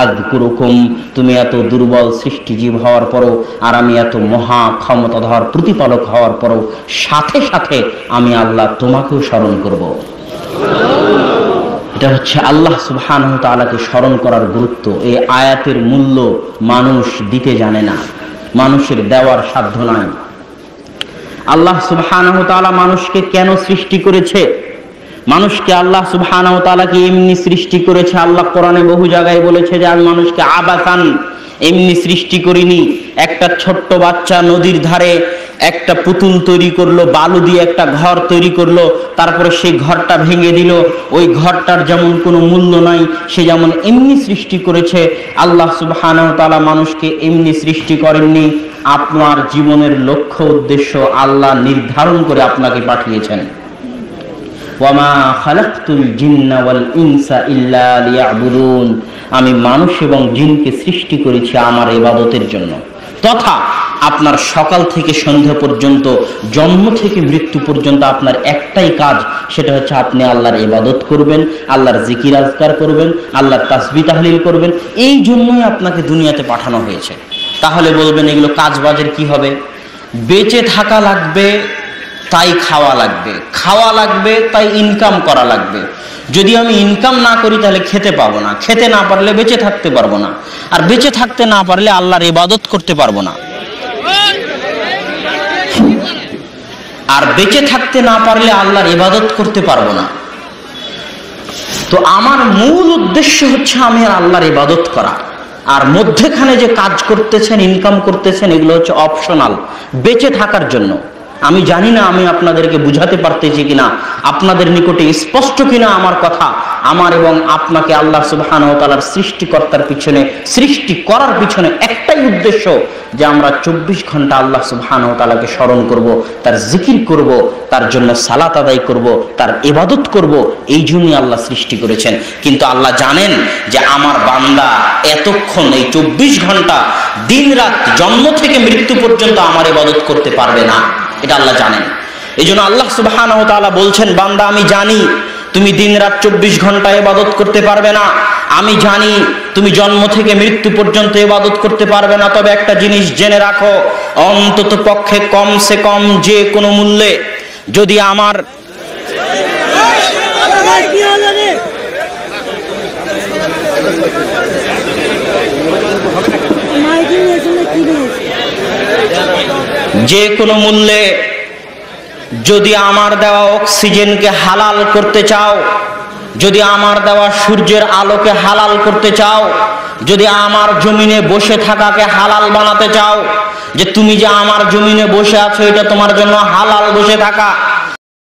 আযকুরুকুম, তুমি এত দুর্বল সৃষ্টিজীব হওয়ার পরও আর আমি এত মহা ক্ষমতাধর প্রতিপালক হওয়ার পরও সাথে সাথে আমি আল্লাহ তোমাকেও স্মরণ করব। এটা হচ্ছে আল্লাহ সুবহানাহু ওয়া তাআলাকে স্মরণ করার গুরুত্ব। এই আয়াতের মূল্য মানুষ দিতে জানে না, মানুষের দেওয়ার সাধ্য নাই। আল্লাহ সুবহানাহু ওয়া তাআলা মানুষকে কেন সৃষ্টি করেছে? মানুষকে আল্লাহ সুবহানাহু ওয়া তাআলা কি এমনি সৃষ্টি করেছে? আল্লাহ কোরআনে বহু জায়গায় বলেছে যে আমি মানুষকে আবাসান এমনি সৃষ্টি করিনি। একটা ছোট্ট বাচ্চা নদীর ধারে একটা পুতুল তৈরি করলো, বালু দিয়ে একটা ঘর তৈরি করলো, তারপরে সেই ঘরটা ভেঙে দিল। ওই ঘরটার যেমন কোনো মূল্য নাই, সে যেমন এমনি সৃষ্টি করেছে। আল্লাহ সুবহানাহু ওয়া তাআলা মানুষকে এমনি সৃষ্টি করেননি। আপনার জীবনের লক্ষ্য উদ্দেশ্য আল্লাহ নির্ধারণ করে আপনাকে পাঠিয়েছেন। ওয়ামা খালাকতুল জিন্না ওয়াল ইনসা ইল্লা লিয়াবুদুন, আমি মানুষ এবং জিনকে সৃষ্টি করেছি আমার ইবাদতের জন্য। তথা আপনার সকাল থেকে সন্ধ্যা পর্যন্ত, জন্ম থেকে মৃত্যু পর্যন্ত আপনার একটাই কাজ, সেটা হচ্ছে আপনি আল্লাহর ইবাদত করবেন, আল্লাহর জিকির আজকার করবেন, আল্লাহর তাসবিহ তাহলিল করবেন। এই জন্যই আপনাকে দুনিয়াতে পাঠানো হয়েছে। তাহলে বলবেন এগুলো কাজ বাজের কি হবে? বেঁচে থাকা লাগবে তাই খাওয়া লাগবে, খাওয়া লাগবে তাই ইনকাম করা লাগবে। যদি আমি ইনকাম না করি তাহলে খেতে পাবো না, খেতে না পারলে বেঁচে থাকতে পারবো না, আর বেঁচে থাকতে না পারলে আল্লাহর ইবাদত করতে পারবো না, আর বেঁচে থাকতে না পারলে আল্লাহর ইবাদত করতে পারবো না। তো আমার মূল উদ্দেশ্য হচ্ছে আমি আল্লাহর ইবাদত করা, আর মধ্যখানে যে কাজ করতেছেন, ইনকাম করতেছেন, এগুলো হচ্ছে অপশনাল, বেঁচে থাকার জন্য। আমি জানি না আমি আপনাদেরকে বুঝাতে পারতেছি কিনা, আপনাদের নিকটে স্পষ্ট কিনা আমার কথা। আমার এবং আপনাকে আল্লাহ সুবহানাহু ওয়া তাআলার সৃষ্টিকর্তার পিছনে, সৃষ্টি করার পিছনে একটাই উদ্দেশ্য, যে আমরা 24 ঘন্টা আল্লাহ সুবহানাহু ওয়া তাআলাকে স্মরণ করব, তার জিকির করব, তার জন্য সালাত আদায় করব, তার ইবাদত করব। এই জন্যই আল্লাহ সৃষ্টি করেছেন। কিন্তু আল্লাহ জানেন যে আমার বান্দা এতক্ষণ, এই 24 ঘন্টা দিন রাত, জন্ম থেকে মৃত্যু পর্যন্ত আমার ইবাদত করতে পারবে না, এটা আল্লাহ জানেন। এই জন্য আল্লাহ সুবহানাহু ওয়া তাআলা বলছেন, বান্দা আমি জানি তুমি দিন রাত 24 ঘন্টা ইবাদত করতে পারবে না, আমি জানি তুমি জন্ম থেকে মৃত্যু পর্যন্ত ইবাদত করতে পারবে না। তবে একটা জিনিস জেনে রাখো, অন্তত পক্ষে কমসে কম যে কোনো মূল্যে যদি আমার যে কোনো মূল্যে যদি আমার দেওয়া অক্সিজেনকে হালাল করতে চাও, যদি আমার দেওয়া সূর্যের আলোকে হালাল করতে চাও, যদি আমার জমিনে বসে থাকাকে হালাল বানাতে চাও, যে তুমি যে আমার জমিনে বসে আছো এটা তোমার জন্য হালাল বসে থাকা,